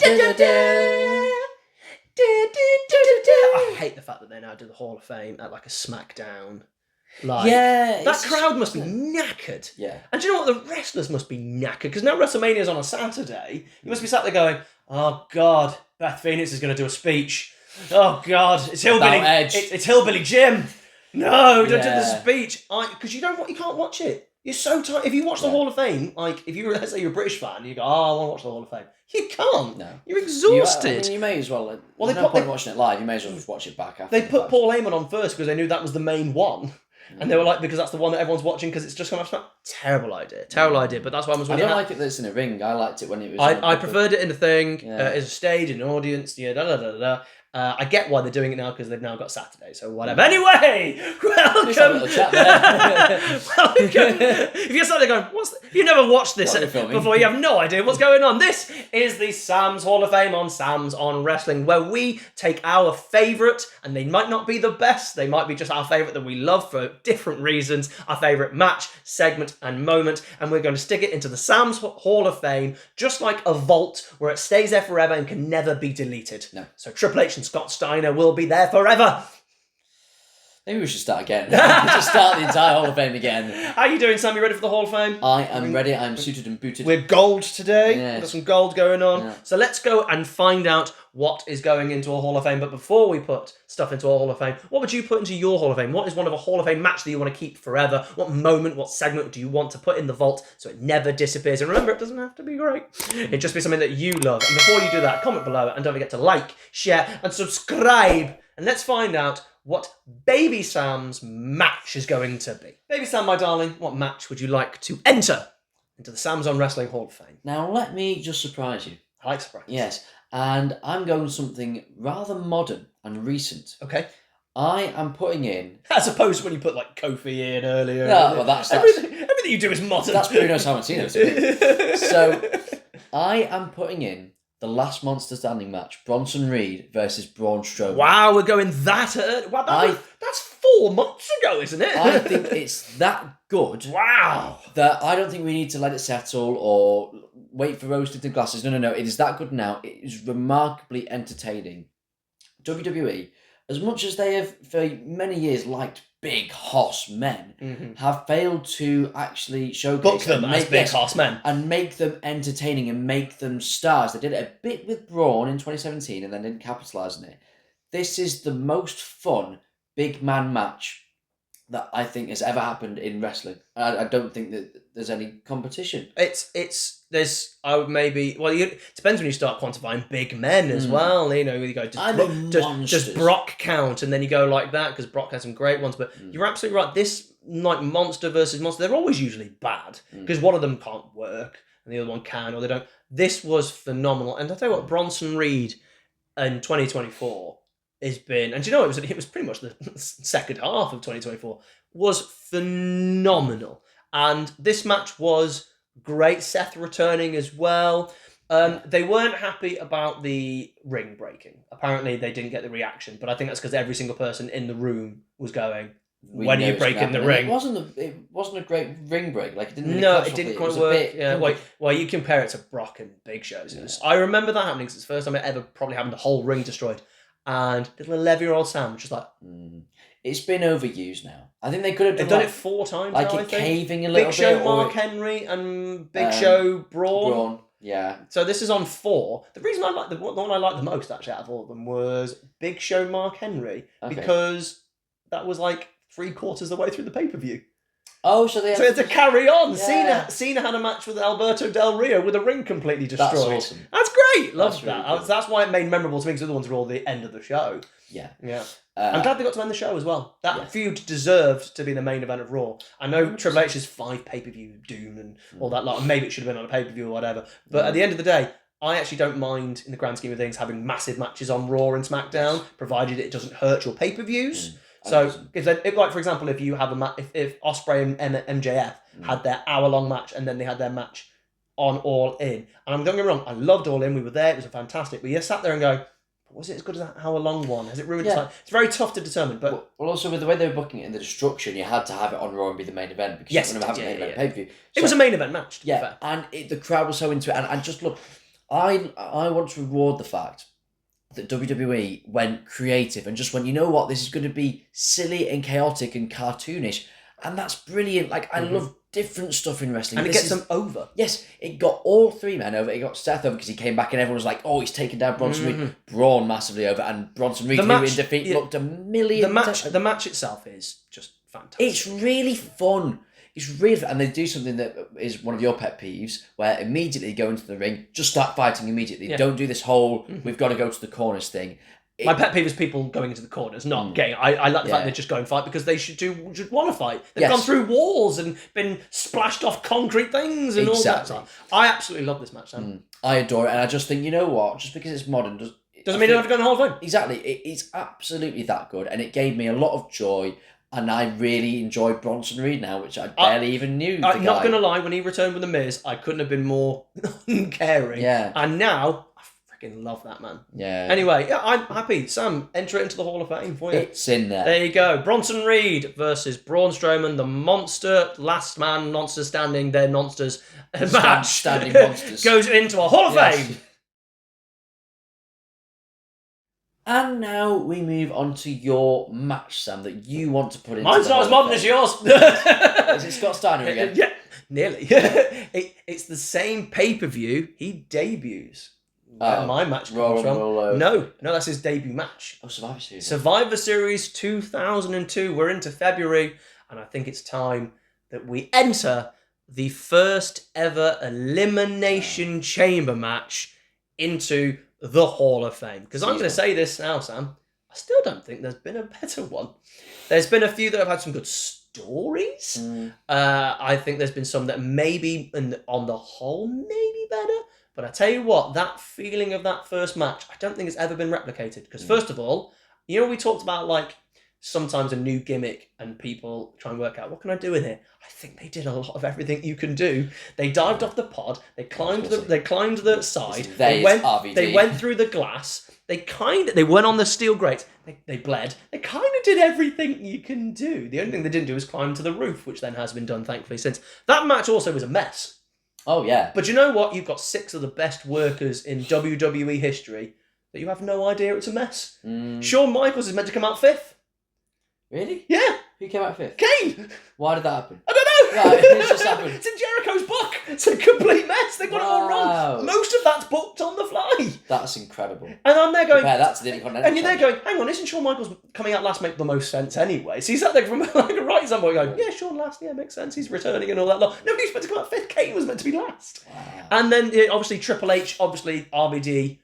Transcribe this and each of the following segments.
I hate the fact that they now do the Hall of Fame at like a SmackDown. That crowd must be knackered. Yeah. And do you know what? The wrestlers must be knackered because now WrestleMania's on a Saturday. You must be sat there going, "Oh God, Beth Phoenix is going to do a speech. Oh God, it's Hillbilly. It's Hillbilly Jim. No, don't do the speech. Because you can't watch it. You're so tired. If you watch the Hall of Fame, like if you let's say you're a British fan, you go, "Oh, I want to watch the Hall of Fame." You can't. No. You're exhausted. You may as well. There's no point watching it live. You may as well just watch it back after. They put Paul Heyman on first because they knew that was the main one. And they were like, because that's the one that everyone's watching because it's just come up. Terrible idea. But that's why I was. I don't like it that it's in a ring. I liked it when it was. I preferred it in a thing, as a stage, in an audience. I get why they're doing it now because they've now got Saturday, so whatever. Anyway, welcome. If you're sat there going, you never watched this before, you have no idea what's going on. This is the Sam's Hall of Fame on Sam's on Wrestling, where we take our favourite, and they might not be the best, they might be just our favourite that we love for different reasons, our favourite match, segment, and moment, and we're going to stick it into the Sam's Hall of Fame, just like a vault where it stays there forever and can never be deleted. No. So Triple H and Scott Steiner will be there forever. Maybe we should start again. Just start the entire Hall of Fame again. How are you doing, Sam? You ready for the Hall of Fame? I am ready. I'm suited and booted. We're gold today. Yes. We've got some gold going on. Yeah. So let's go and find out what is going into a Hall of Fame. But before we put stuff into a Hall of Fame, what would you put into your Hall of Fame? What is one of a Hall of Fame match that you want to keep forever? What moment, what segment do you want to put in the vault so it never disappears? And remember, it doesn't have to be great. It just be something that you love. And before you do that, comment below and don't forget to like, share, and subscribe. And let's find out what Baby Sam's match is going to be. Baby Sam, my darling, what match would you like to enter into the Sam's on Wrestling Hall of Fame? Now, let me just surprise you. I like surprises. Yes, and I'm going something rather modern and recent. Okay. I am putting in... As opposed to when you put, like, Kofi in earlier. No, well, that's everything you do is modern. That's Bruno Sammartino to me. So, I am putting in the last Monster Standing match, Bronson Reed versus Braun Strowman. Wow, we're going that early. Wow, that's 4 months ago, isn't it? I think it's that good. Wow. That I don't think we need to let it settle or wait for rose tinted glasses. No. It is that good now. It is remarkably entertaining. WWE, as much as they have for many years liked big hoss men, have failed to actually showcase them as big hoss men and make them entertaining and make them stars. They did it a bit with Braun in 2017 and then didn't capitalise on it. This is the most fun big man match that I think has ever happened in wrestling. I don't think that there's any competition. It depends when you start quantifying big men as well. You know, you go, does Brock count? And then you go like that, because Brock has some great ones. But you're absolutely right. This, like, monster versus monster, they're always usually bad, because one of them can't work and the other one can, or they don't. This was phenomenal. And I'll tell you what, Bronson Reed in 2024 has been, and you know, it was pretty much the second half of 2024, was phenomenal. And this match was great. Seth returning as well. They weren't happy about the ring breaking. Apparently they didn't get the reaction, but I think that's because every single person in the room was going, when are you breaking the ring? It wasn't a great ring break. Like, it didn't really it didn't quite work. Well, you compare it to Brock and Big Show's. I remember that happening because it's the first time it ever probably happened, the whole ring destroyed. And little 11-year-old Sam was just like... It's been overused now. I think they could have done it 4 times like now, it caving a little bit. Big Show, Mark Henry, and Big Show, Braun. Yeah. So this is on 4. The reason I like the one I liked the most, actually, out of all of them was Big Show, Mark Henry, because that was like 3/4 of the way through the pay-per-view. Oh, so they had to carry on. Yeah. Cena had a match with Alberto Del Rio with a ring completely destroyed. That's awesome. That's great. Love that. Really cool. That's why it made memorable to me, because the other ones were all the end of the show. Yeah. I'm glad they got to end the show as well. That feud deserved to be the main event of Raw. I know Triple H's 5 pay-per-view doom and all that lot, and maybe it should have been on a pay-per-view or whatever. But at the end of the day, I actually don't mind, in the grand scheme of things, having massive matches on Raw and SmackDown, provided it doesn't hurt your pay-per-views. So, if like, for example, if you have if Ospreay and MJF had their hour-long match and then they had their match on All In, and don't get me wrong, I loved All In, we were there, it was fantastic, but you sat there and go, was it as good as that hour-long one? Has it ruined time? It's very tough to determine, but... Well, also, with the way they were booking it in the Destruction, you had to have it on Raw and be the main event, because you wouldn't have a main event pay-per-view. It was a main event match, to be fair. And the crowd was so into it, and just look, I want to reward the fact that WWE went creative and just went, you know what, this is going to be silly and chaotic and cartoonish, and that's brilliant. Like, I love different stuff in wrestling. And it gets them over. Yes, it got all three men over. It got Seth over because he came back and everyone was like, oh, he's taken down Bronson Reed. Braun massively over, and Bronson Reed, who in defeat looked a million. The match itself is just fantastic. It's really fun. It's really fun. And they do something that is one of your pet peeves, where immediately go into the ring, just start fighting immediately. Yeah. Don't do this whole, we've got to go to the corners thing. My pet peeve is people going into the corners, not getting. I like the fact they just go and fight because they should want to fight. They've gone through walls and been splashed off concrete things and all that stuff. I absolutely love this match, Sam. I adore it, and I just think, you know what? Just because it's modern doesn't mean it never go in the Hall of Fame. Exactly, it's absolutely that good, and it gave me a lot of joy. And I really enjoy Bronson Reed now, which I barely even knew. I'm not going to lie, when he returned with The Miz, I couldn't have been more uncaring. Yeah. And now, I freaking love that man. Yeah. Anyway, I'm happy. Sam, enter it into the Hall of Fame for you. It's in there. There you go. Bronson Reed versus Braun Strowman, the monster, last man, monster standing, their monsters match. Standing monsters. Goes into a Hall of Fame. And now we move on to your match, Sam, that you want to put in. Mine's not as modern as yours. Is it Scott Steiner again? Yeah, nearly. It's the same pay-per-view he debuts. Where my match comes from. No, that's his debut match. Oh, Survivor Series. Survivor Series 2002. We're into February, and I think it's time that we enter the first ever Elimination Chamber match into the Hall of Fame. Because I'm going to say this now, Sam, I still don't think there's been a better one. There's been a few that have had some good stories. I think there's been some that maybe, on the whole, maybe better. But I tell you what, that feeling of that first match, I don't think it's ever been replicated. Because first of all, you know, we talked about like sometimes a new gimmick and people try and work out, what can I do in here? I think they did a lot of everything you can do. They dived off the pod, they climbed the side, they went through the glass, they went on the steel grates, they bled, they kind of did everything you can do. The only thing they didn't do was climb to the roof, which then has been done thankfully since. That match also was a mess. Oh yeah. But you know what? You've got 6 of the best workers in WWE history that you have no idea it's a mess. Shawn Michaels is meant to come out 5th. Really? Yeah. Who came out 5th? Kane! Why did that happen? I don't know! Right, it's just happened. It's in Jericho's book! It's a complete mess! They got it all wrong! Most of that's booked on the fly! That's incredible. And I'm there going... Compare that to the Intercontinental and you're there going, hang on, isn't Shawn Michaels coming out last make the most sense anyway? So he's sat there from like a right somewhere going, yeah, Shawn last, yeah, makes sense, he's returning and all that lot. Nobody's meant to come out 5th, Kane was meant to be last. Wow. And then, obviously, Triple H, obviously, RVD.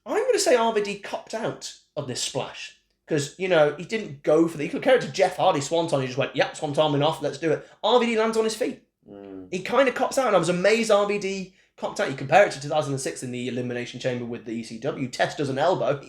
I'm going to say RVD copped out of this splash. Because, you know, he didn't go for the... He could carry it to Jeff Hardy Swanton. He just went, yep, Swanton off, let's do it. RVD lands on his feet. He kind of cops out, and I was amazed RVD copped out. You compare it to 2006 in the Elimination Chamber with the ECW. Test does an elbow,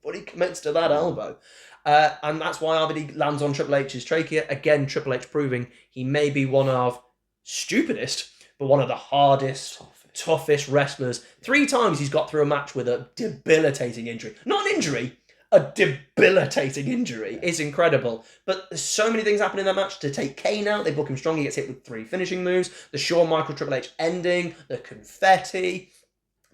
but he commits to that elbow. And that's why RVD lands on Triple H's trachea. Again, Triple H proving he may be one of stupidest, but one of the hardest, toughest wrestlers. 3 times he's got through a match with a debilitating injury. Not an injury, a debilitating injury. It's incredible. But there's so many things happen in that match. To take Kane out, they book him strong. He gets hit with 3 finishing moves. The Shawn Michaels Triple H ending, the confetti.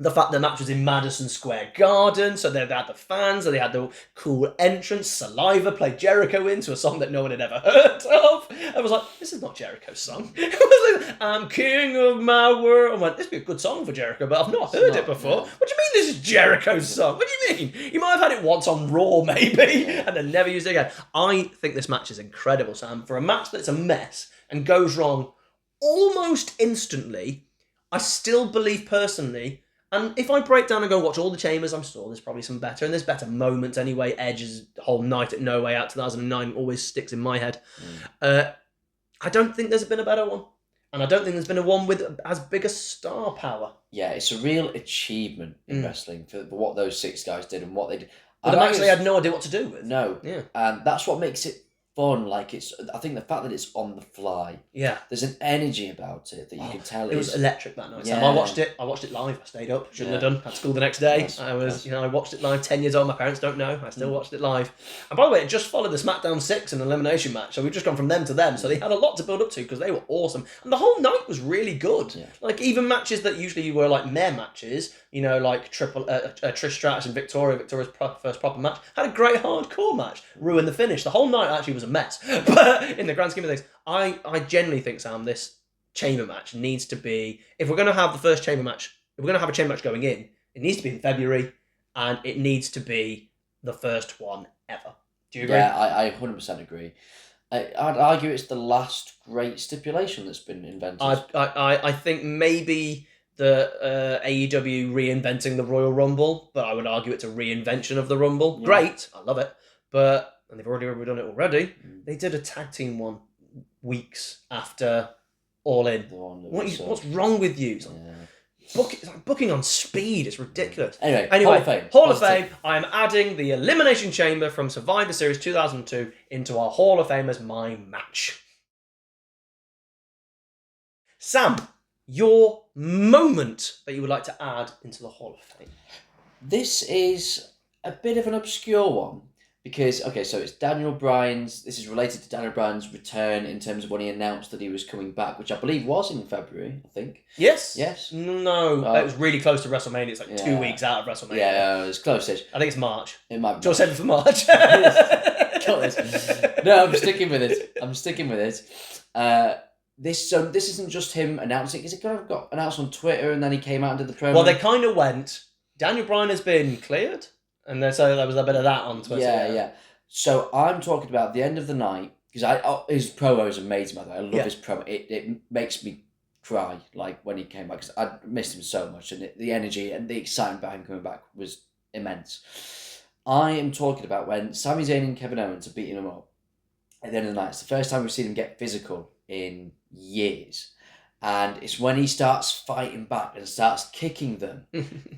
The fact the match was in Madison Square Garden, so they had the fans, and they had the cool entrance. Saliva played Jericho into a song that no one had ever heard of. I was like, this is not Jericho's song. It was like, I'm king of my world. I went, this would be a good song for Jericho, but I've not heard it before. No. What do you mean this is Jericho's song? What do you mean? He might have had it once on Raw, maybe, and then never used it again. I think this match is incredible, Sam. For a match that's a mess and goes wrong almost instantly, I still believe personally. And if I break down and go watch all the chambers, I'm sure there's probably some better. And there's better moments anyway. Edge's whole night at No Way Out 2009 always sticks in my head. I don't think there's been a better one. And I don't think there's been a one with as big a star power. Yeah, it's a real achievement in wrestling for what those 6 guys did and what they did. But they actually had no idea what to do with. No. Yeah. And that's what makes it fun. Like I think the fact that it's on the fly. Yeah. There's an energy about it that you can tell. It was electric that night. Yeah. I watched it live. I stayed up. Shouldn't have done. Had school the next day. Yes, I watched it live. 10 years old. My parents don't know. I still watched it live. And by the way, it just followed the SmackDown 6 and elimination match. So we've just gone from them to them. So they had a lot to build up to because they were awesome. And the whole night was really good. Yeah. Like even matches that usually were like meh matches, like Trish Stratus and Victoria's first proper match, had a great hardcore match. Ruined the finish. The whole night actually was a mess. But in the grand scheme of things, I genuinely think, Sam, this chamber match needs to be, if we're going to have the first chamber match, if we're going to have a chamber match going in, it needs to be in February, and it needs to be the first one ever. Do you agree? Yeah, I 100% agree. I'd argue it's the last great stipulation that's been invented. I think maybe the AEW reinventing the Royal Rumble, but I would argue it's a reinvention of the Rumble. Yeah. Great, I love it, and they've already done it already. They did a tag team one weeks after All In. What's wrong with you? It's like booking on speed. It's ridiculous. Anyway, Hall of Fame. Hall of Fame. I am adding the Elimination Chamber from Survivor Series 2002 into our Hall of Fame as my match. Sam, your moment that you would like to add into the Hall of Fame. This is a bit of an obscure one. Because, so it's Daniel Bryan's, this is related to Daniel Bryan's return in terms of when he announced that he was coming back, which I believe was in February, I think. Yes? Yes? No, it was really close to WrestleMania. It's like 2 weeks out of WrestleMania. Yeah, it was close-ish. I think it's March. It might be. George said it for March. No, I'm sticking with it. This isn't just him announcing, because it kind of got announced on Twitter and then he came out and did the promo. Well, they kind of went, Daniel Bryan has been cleared. And then so there was a bit of that on Twitter. Yeah. So I'm talking about the end of the night, because his promo is amazing, by the way. I love his promo. It makes me cry, like, when he came back, because I missed him so much, and the energy and the excitement behind him coming back was immense. I am talking about when Sami Zayn and Kevin Owens are beating him up at the end of the night. It's the first time we've seen him get physical in years. And it's when he starts fighting back and starts kicking them.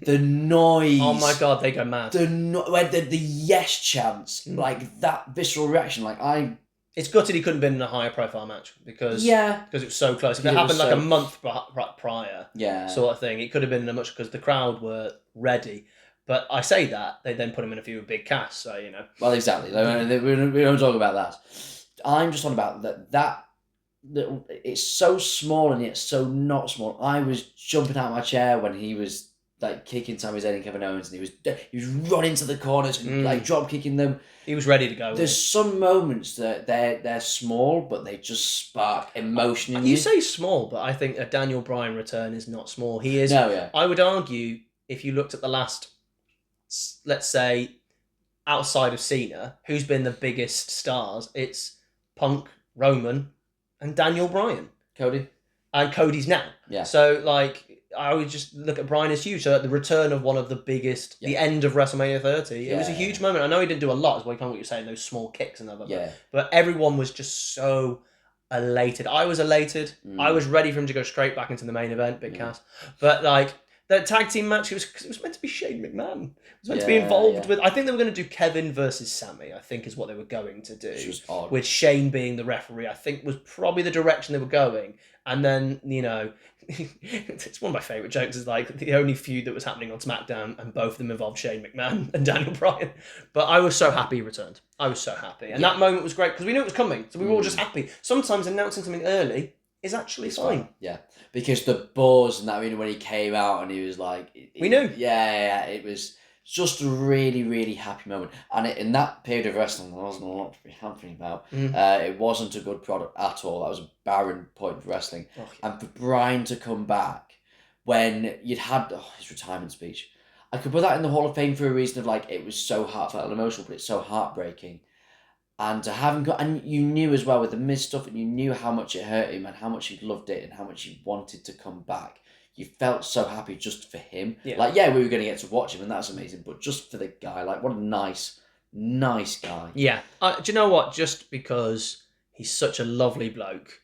The noise. Oh my God, they go mad. The yes chants, like that visceral reaction. It's gutted he couldn't have been in a higher profile match because it was so close. If it happened like a month prior, sort of thing, it could have been because the crowd were ready. But I say that, they then put him in a few big casts, so you know. Well, exactly. We don't talk about that. I'm just on about that it's so small and yet so not small. I was jumping out of my chair when he was like kicking Sami Zayn and Kevin Owens, and he was running to the corners and like drop kicking them. He was ready to go. There's some moments that they're small, but they just spark emotion in you. You say small, but I think a Daniel Bryan return is not small. He is. No, yeah. I would argue if you looked at the last, let's say, outside of Cena, who's been the biggest stars? It's Punk, Roman, and Daniel Bryan. Cody. And Cody's now. Yeah. So, like, I would just look at Bryan as huge. So, at the return of one of the biggest, the end of WrestleMania 30, it was a huge moment. I know he didn't do a lot, is kind of what you're saying, those small kicks and other. Yeah. But everyone was just so elated. I was elated. I was ready for him to go straight back into the main event, Big Cass. But, like, that tag team match, it was meant to be Shane McMahon. It was meant to be involved with. I think they were going to do Kevin versus Sammy, I think is what they were going to do. Which was odd. With Shane being the referee, I think was probably the direction they were going. And then, you know, it's one of my favourite jokes is like the only feud that was happening on SmackDown and both of them involved Shane McMahon and Daniel Bryan. But I was so happy he returned. I was so happy. And that moment was great because we knew it was coming. So we were all just happy. Sometimes announcing something early is actually fine. Yeah. Because the buzz and that, when he came out and he was like... We knew. Yeah. It was just a really, really happy moment. And in that period of wrestling, there wasn't a lot to be happy about. It wasn't a good product at all. That was a barren point of wrestling. Oh, yeah. And for Bryan to come back when you'd had his retirement speech, I could put that in the Hall of Fame for a reason of like, it was so heartfelt and emotional, but it's so heartbreaking. And to have him and you knew as well with the Miz stuff, and you knew how much it hurt him and how much he loved it and how much he wanted to come back. You felt so happy just for him. Yeah. Like, we were going to get to watch him and that's amazing, but just for the guy, like, what a nice guy. Yeah. Do you know what? Just because he's such a lovely bloke,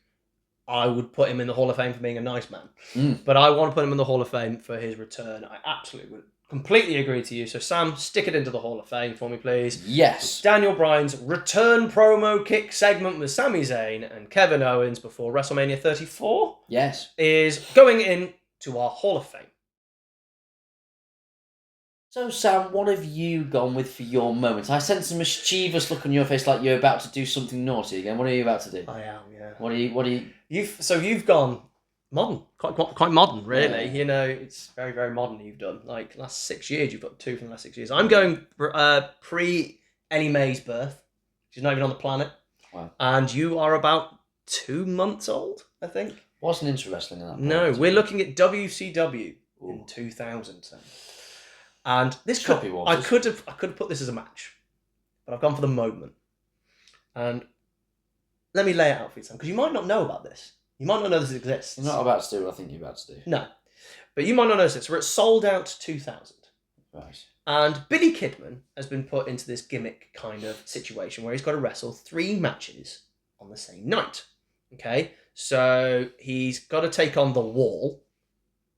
I would put him in the Hall of Fame for being a nice man. But I want to put him in the Hall of Fame for his return. I absolutely would Completely agree to you. So, Sam, stick it into the Hall of Fame for me, please. Yes. Daniel Bryan's return promo kick segment with Sami Zayn and Kevin Owens before WrestleMania 34 Yes. is going into our Hall of Fame. So, Sam, what have you gone with for your moment? I sense a mischievous look on your face, like you're about to do something naughty again. What are you about to do? I am, yeah. What are you? You've gone modern, quite modern, really. Yeah. You know, it's very, very modern. You've done like last 6 years. You've got 2 from the last 6 years. I'm going pre Ellie Mae's birth. She's not even on the planet. Wow. And you are about 2 months old, I think. Wasn't into wrestling in that point. No, we're looking at WCW in 2000. Sam. And this I could have put this as a match, but I've gone for the moment. And let me lay it out for you, Sam, because you might not know about this. You might not know this exists. I'm not about to do what I think you're about to do. No, but you might not know this. We're at Sold Out 2000. Right. And Billy Kidman has been put into this gimmick kind of situation where he's got to wrestle 3 matches on the same night. Okay, so he's got to take on The Wall.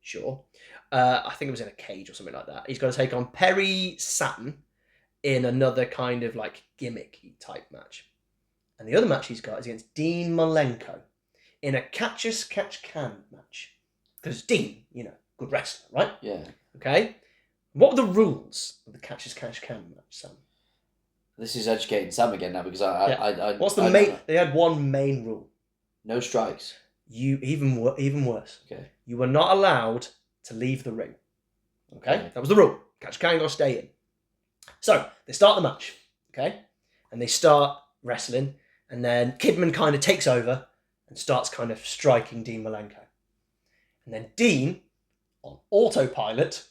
Sure. I think it was in a cage or something like that. He's got to take on Perry Saturn in another kind of like gimmicky type match. And the other match he's got is against Dean Malenko in a catch-as-catch-can match. Because Dean, you know, good wrestler, right? Yeah. Okay. What were the rules of the catch-as-catch-can match, Sam? This is educating Sam again now because What's the main? They had one main rule. No strikes. Even worse. Okay. You were not allowed to leave the ring. Okay? That was the rule. Catch-can got to stay in. So, they start the match. Okay? And they start wrestling. And then Kidman kind of takes over and starts kind of striking Dean Malenko. And then Dean, on autopilot,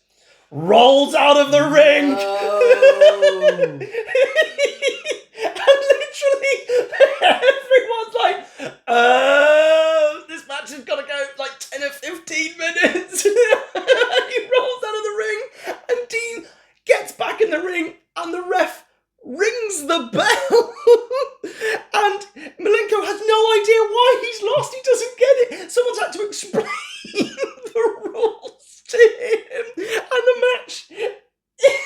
rolls out of the ring. No. And literally, everyone's like, this match has got to go like 10 or 15 minutes. He rolls out of the ring, and Dean gets back in the ring, and the ref rings the bell. And Malenko has no idea why he's lost. He doesn't get it. Someone's had to explain the rules to him. And the match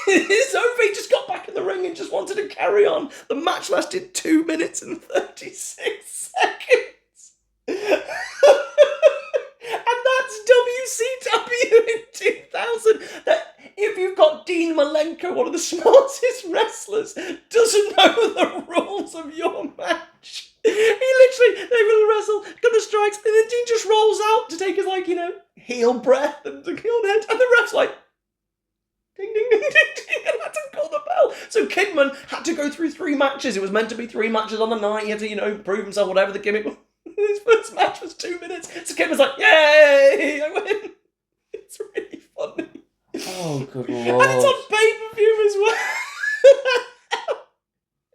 is over. He just got back in the ring and just wanted to carry on. The match lasted 2 minutes and 36 seconds. And that's WCW in 2000. That if you've got Dean Malenko, one of the smartest wrestlers, doesn't know the rules of your match. He literally, they will wrestle, got the strikes, and then Dean just rolls out to take his, like, you know, heel breath and the heel head, and the ref's like, ding, ding, ding, ding, ding, and had to call the bell. So Kidman had to go through 3 matches. It was meant to be 3 matches on the night. He had to, you know, prove himself, whatever the gimmick was. His first match was 2 minutes. So Kidman's like, yay, I win. It's really funny. Oh, good lord. And it's on pay-per-view as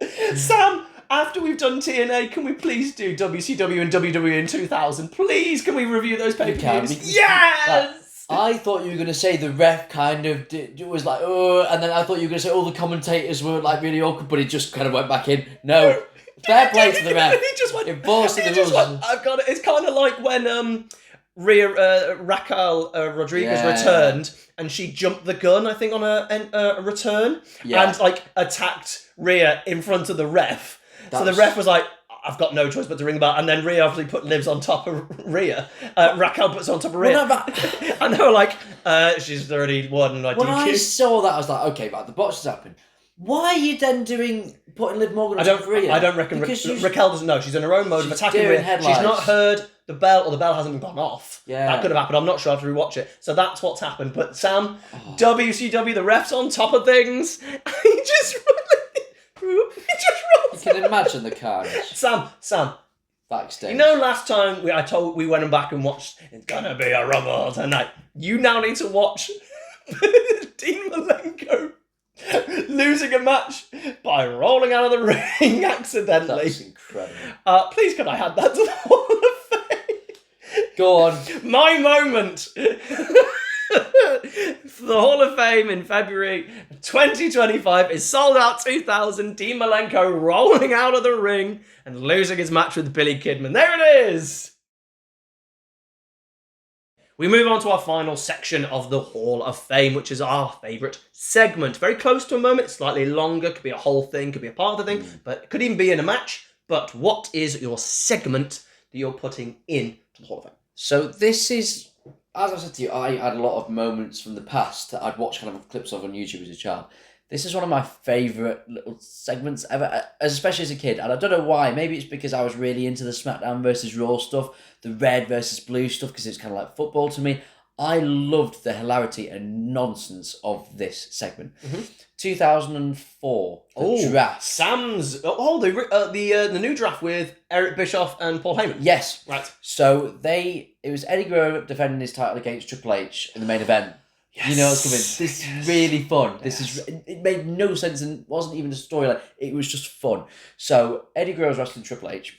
well. Sam, after we've done TNA, can we please do WCW and WWE in 2000? Please, can we review those pay-per-views? Yes! I thought you were going to say the ref kind of was like, oh, and then I thought you were going to say all the commentators were like really awkward, but he just kind of went back in. No. Fair play to the ref. He just went, enforcing the rules. I've got it. It's kind of like when Raquel Rodriguez returned and she jumped the gun, I think, on a return and like attacked Rhea in front of the ref. So the ref was like, I've got no choice but to ring the bell. And then Rhea obviously put Livs on top of Rhea. Raquel puts on top of Rhea. Well, no, and they were like, she's already won. Like, when I saw that, I was like, okay, right, the botch has happened. Why are you then putting Liv Morgan on top of Rhea? I don't reckon Raquel doesn't know. She's in her own mode of attacking Rhea. Headlights. She's not heard the bell, or the bell hasn't gone off. Yeah. That could have happened. I'm not sure. I have to rewatch it. So that's what's happened. But Sam, WCW, the ref's on top of things. He just rolls. You can imagine the carnage. Sam. Backstage. You know, last time we went back and watched It's Gonna Be a Rumble Tonight. You now need to watch Dean Malenko losing a match by rolling out of the ring accidentally. That's incredible. Please, could I add that to the Hall of Fame? Go on. My moment for the Hall of Fame in February 2025 is Sold Out 2000. Dean Malenko rolling out of the ring and losing his match with Billy Kidman. There it is. we move on to our final section of the Hall of Fame, which is our favourite segment. Very close to a moment, slightly longer, could be a whole thing, could be a part of the thing, but it could even be in a match. But what is your segment that you're putting in to the Hall of Fame? So this is, as I said to you, I had a lot of moments from the past that I'd watched kind of clips of on YouTube as a child. This is one of my favourite little segments ever, especially as a kid. And I don't know why. Maybe it's because I was really into the SmackDown versus Raw stuff, the red versus blue stuff, because it's kind of like football to me. I loved the hilarity and nonsense of this segment. 2004, the draft. Sam's... the new draft with Eric Bischoff and Paul Heyman. Yes. Right. So it was Eddie Guerrero defending his title against Triple H in the main event. Yes. You know what's coming. This is really fun. It made no sense and wasn't even a storyline. It was just fun. So Eddie Guerrero's wrestling Triple H,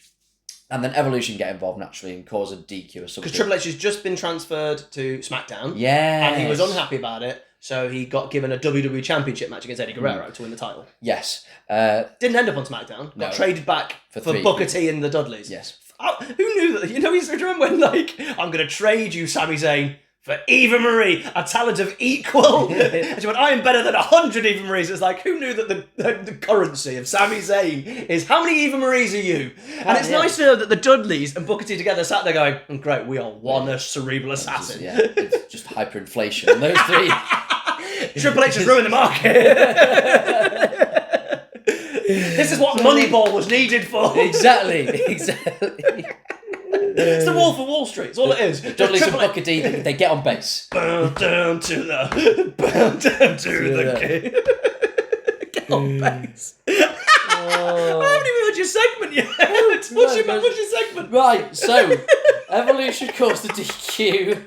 and then Evolution get involved naturally and cause a DQ or something. Because Triple H has just been transferred to SmackDown. Yeah. And he was unhappy about it, so he got given a WWE Championship match against Eddie Guerrero to win the title. Yes. Didn't end up on SmackDown. Got traded back for Booker T and the Dudleys. Yes. Who knew that? You know, he's remember when I'm going to trade you, Sami Zayn, for Eva Marie, a talent of equal. And she went, I am better than 100 Eva Maries. It's like, who knew that the currency of Sami Zayn is how many Eva Maries are you? And it's nice to know that the Dudleys and Booker T together sat there going, great, we are one cerebral assassin. It's just hyperinflation. And those three. Triple H has ruined the market. This is what Moneyball was needed for. Exactly. It's the Wolf of Wall Street. That's all it is. Dudley's and Booker T, they get on base. Bow down to the king. Get on base. I haven't even heard your segment yet. What's your segment? Right, so Evolution caused the DQ.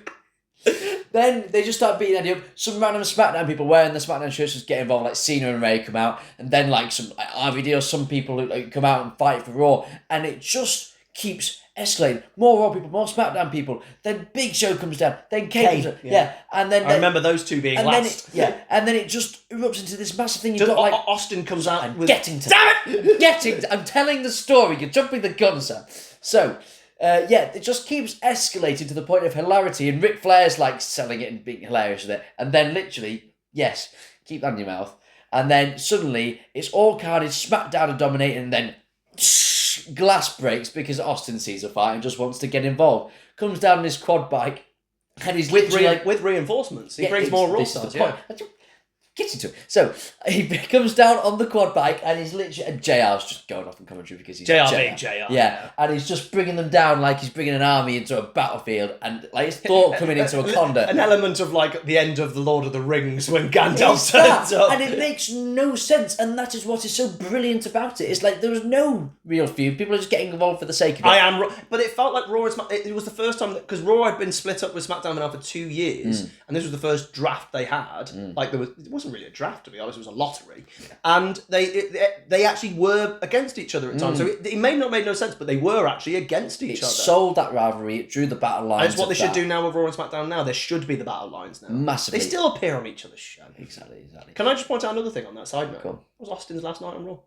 Then they just start beating Eddie up. Some random SmackDown people wearing the SmackDown shirts just get involved, like Cena and Ray come out, and then like some RVD or some people who come out and fight for Raw, and it just keeps escalating. More Raw people, more SmackDown people. Then Big Show comes down. Then Kane comes down. And then I remember those two being last. And then it just erupts into this massive thing. You've got like Austin comes out and with I'm telling the story. You're jumping the gun, Sam. So. It just keeps escalating to the point of hilarity, and Ric Flair's like selling it and being hilarious with it, and then literally, yes, keep that in your mouth, and then suddenly it's all carnage, SmackDown are dominating, and then glass breaks because Austin sees a fight and just wants to get involved. Comes down on his quad bike, and he's with reinforcements. He brings more Raw stars. Gets into it. So he comes down on the quad bike and he's literally... And JR's just going off in commentary because he's JR. Yeah, and he's just bringing them down like he's bringing an army into a battlefield, and like it's Thor coming into a Wakanda. An element of like the end of the Lord of the Rings when Gandalf turns up. And it makes no sense, and that is what is so brilliant about it. It's like there was no real feud. People are just getting involved for the sake of it. But it felt like Raw and SmackDown... It was the first time... Because Raw had been split up with SmackDown now for 2 years, and this was the first draft they had. Like, it wasn't really a draft, to be honest, it was a lottery. And they actually were against each other at times. So it may not make no sense, but they were actually against each other. It sold that rivalry, it drew the battle lines. And it's what they should do now with Raw and SmackDown now. There should be the battle lines now. Massively. They still appear on each other's show. Exactly. Can I just point out another thing on that side note? Cool. It was Austin's last night on Raw.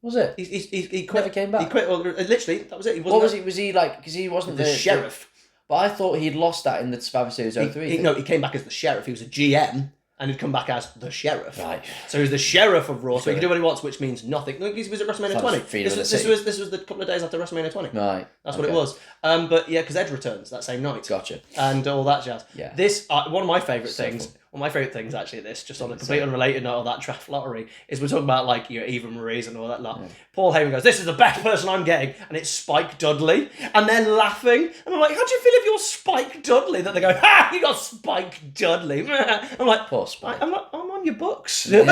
Was it? He quit. Never came back. He quit, literally, that was it. What was he? Was he like, because he wasn't the sheriff. But I thought he'd lost that in the Survivor Series 03. He came back as the sheriff. He was a GM. And he'd come back as the sheriff. Right. So he's the sheriff of Raw, so he can do what he wants, which means nothing. He was at WrestleMania 20. This was the couple of days after WrestleMania 20. Right. That's what it was. But yeah, because Edge returns that same night. Gotcha. And all that jazz. Yeah. This, one of my favourite things... Fun. One of my favourite things, actually, this, just on a complete unrelated note of that draft lottery, is we're talking about, like, Eva Marie's and all that lot. Yeah. Paul Heyman goes, this is the best person I'm getting, and it's Spike Dudley. And then laughing. And I'm like, how do you feel if you're Spike Dudley? That they go, ha, you got Spike Dudley. I'm like, poor Spike. I'm on your books. You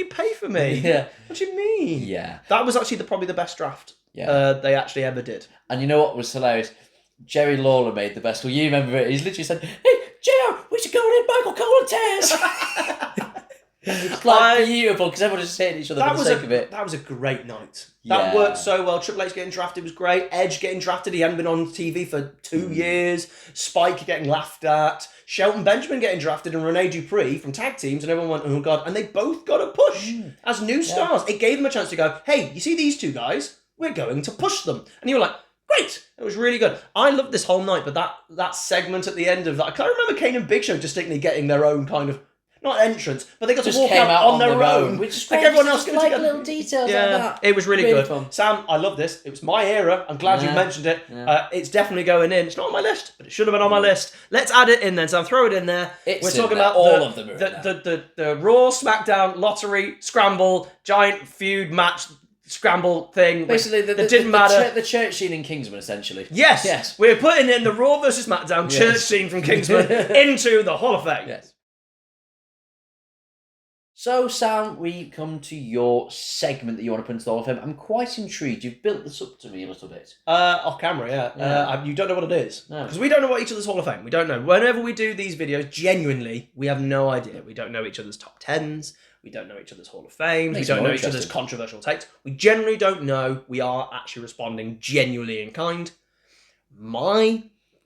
pay for me. Yeah. What do you mean? Yeah. That was actually probably the best draft they actually ever did. And you know what was hilarious? Jerry Lawler made the best. Well, you remember it. He's literally said, hey, JR, we should go in Michael Cole and Taz. It's like beautiful because everyone just hitting each other for the sake of it. That was a great night. That worked so well. Triple H getting drafted was great. Edge getting drafted. He hadn't been on TV for 2 years. Spike getting laughed at. Shelton Benjamin getting drafted and Rene Dupree from tag teams, and everyone went, oh God. And they both got a push as new stars. It gave them a chance to go, hey, you see these two guys? We're going to push them. And you were like, great. It was really good. I loved this whole night, but that segment at the end of that, I can't remember Kane and Big Show distinctly getting their own kind of, not entrance, but they got to walk out on their own. Which is like great, everyone else. like little details like that. It was really good. Fun. Sam, I love this. It was my era. I'm glad you mentioned it. Yeah. It's definitely going in. It's not on my list, but it should have been on my list. Let's add it in then. So I'll throw it in there. We're talking about all of them. The Raw, SmackDown, Lottery, Scramble, Giant Feud match, Scramble thing. Basically, that didn't matter. The church scene in Kingsman, essentially. Yes. We're putting in the Raw versus SmackDown church scene from Kingsman into the Hall of Fame. Yes. So, Sam, we come to your segment that you want to put into the Hall of Fame. I'm quite intrigued. You've built this up to me a little bit. Off camera, yeah. You don't know what it is. No. Because we don't know what each other's Hall of Fame. We don't know. Whenever we do these videos, genuinely, we have no idea. We don't know each other's top 10s. We don't know each other's Hall of Fames. We don't know each other's controversial takes. We generally don't know. We are actually responding genuinely in kind. My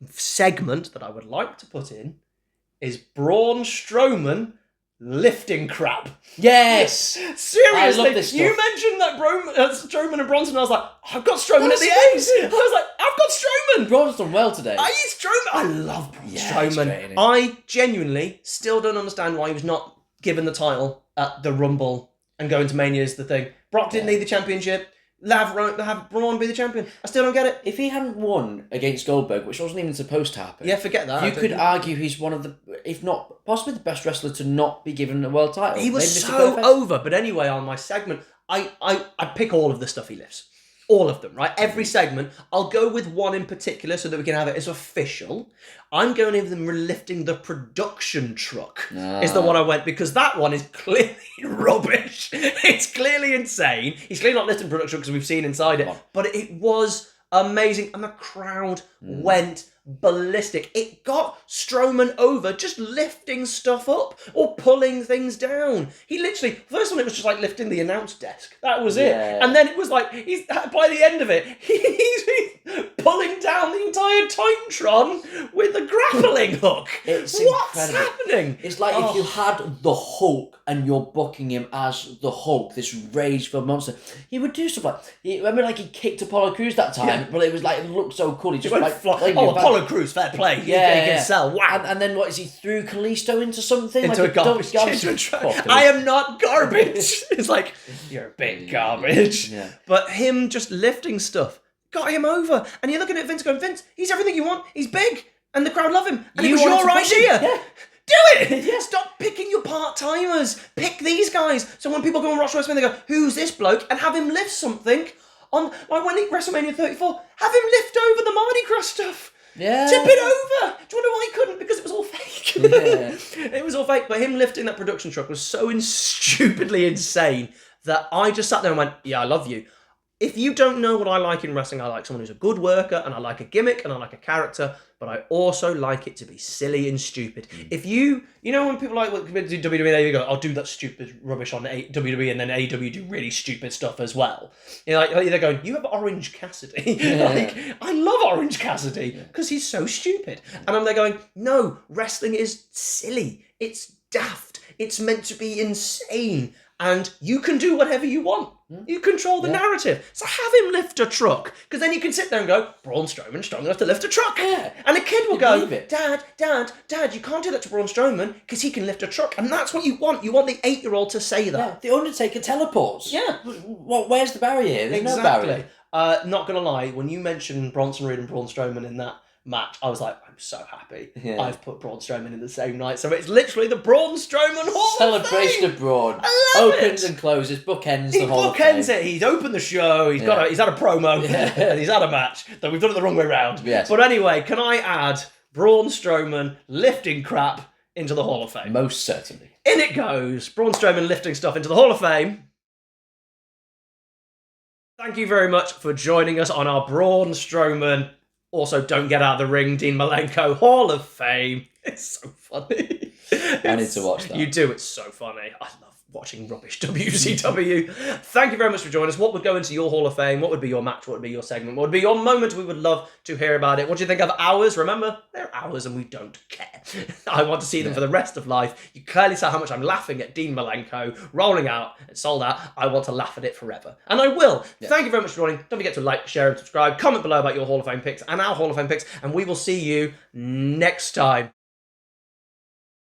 segment that I would like to put in is Braun Strowman lifting crap. Yes! Seriously, I love this stuff. You mentioned that Strowman and Bronson, I was like, I've got Strowman at the end. I was like, I've got Strowman. Braun's done well today. I love Braun Strowman. I genuinely still don't understand why he was not given the title at the Rumble and going to Mania is the thing. Brock didn't need the championship. Have Braun be the champion. I still don't get it. If he hadn't won against Goldberg, which wasn't even supposed to happen. Yeah, forget that. You could argue he's one of the, if not possibly the best wrestler to not be given a world title. He was so over. But anyway, on my segment, I pick all of the stuff he lifts. All of them, right? Every segment. I'll go with one in particular so that we can have it as official. I'm going with them lifting the production truck. Is the one I went, because that one is clearly rubbish. It's clearly insane. He's clearly not lifting production because we've seen inside it. But it was amazing. And the crowd went ballistic. It got Strowman over just lifting stuff up or pulling things down. He literally, first one it was just like lifting the announce desk. That was it. And then it was like, he's by the end of it, he's pulling down the entire Titantron with a grappling hook. What's incredible. Happening? It's like if you had the Hulk and you're booking him as the Hulk, this rage-filled monster, he would do stuff like, remember like he kicked Apollo Crews that time, but it was like, it looked so cool. He just like Apollo Crews, fair play. He can sell. Wow. And then what is he threw Kalisto into something? Into like a garbage. I am not garbage. It's like, you're a bit garbage. Yeah. But him just lifting stuff got him over. And you're looking at Vince going, Vince, he's everything you want. He's big. And the crowd love him. And it was your idea. Yeah. Do it! Stop picking your part-timers. Pick these guys. So when people go on Ross WrestleMania, they go, who's this bloke? And have him lift something. Like when he WrestleMania 34, have him lift over the Mardi Gras stuff. Yeah. Tip it over. Do you wonder why he couldn't? Because it was all fake. Yeah. It was all fake. But him lifting that production truck was so stupidly insane that I just sat there and went, yeah, I love you. If you don't know what I like in wrestling, I like someone who's a good worker, and I like a gimmick, and I like a character, but I also like it to be silly and stupid. If you know when people like do WWE, they go, I'll do that stupid rubbish on WWE, and then AEW do really stupid stuff as well. They're going, you have Orange Cassidy. Like, I love Orange Cassidy because he's so stupid. And I'm there going, no, wrestling is silly. It's daft. It's meant to be insane. And you can do whatever you want. You control the narrative. So have him lift a truck. Because then you can sit there and go, Braun Strowman strong enough to lift a truck. Yeah. And a kid will go, Dad, you can't do that to Braun Strowman because he can lift a truck. And that's what you want. You want the 8-year-old to say that. Yeah. The Undertaker teleports. Yeah. Where's the barrier? There's no barrier. Not going to lie, when you mentioned Bronson Reed and Braun Strowman in that match, I was like, I'm so happy. Yeah. I've put Braun Strowman in the same night. So it's literally the Braun Strowman Hall Celebration of Braun. Opens and closes, bookends the Hall of Fame. He bookends it. He's opened the show. He's had a promo. And he's had a match. Though we've done it the wrong way round. Yes. But anyway, can I add Braun Strowman lifting crap into the Hall of Fame? Most certainly. In it goes. Braun Strowman lifting stuff into the Hall of Fame. Thank you very much for joining us on our Braun Strowman, also don't get out of the ring, Dean Malenko Hall of Fame. It's so funny. I need to watch that. You do. It's so funny. I love watching rubbish WCW. Thank you very much for joining us. What would go into your Hall of Fame? What would be your match? What would be your segment? What would be your moment? We would love to hear about it. What do you think of ours? Remember, they're ours and we don't care. I want to see them for the rest of life. You clearly saw how much I'm laughing at Dean Malenko rolling out and sold out. I want to laugh at it forever. And I will. Yeah. Thank you very much for joining. Don't forget to like, share and subscribe. Comment below about your Hall of Fame picks and our Hall of Fame picks. And we will see you next time.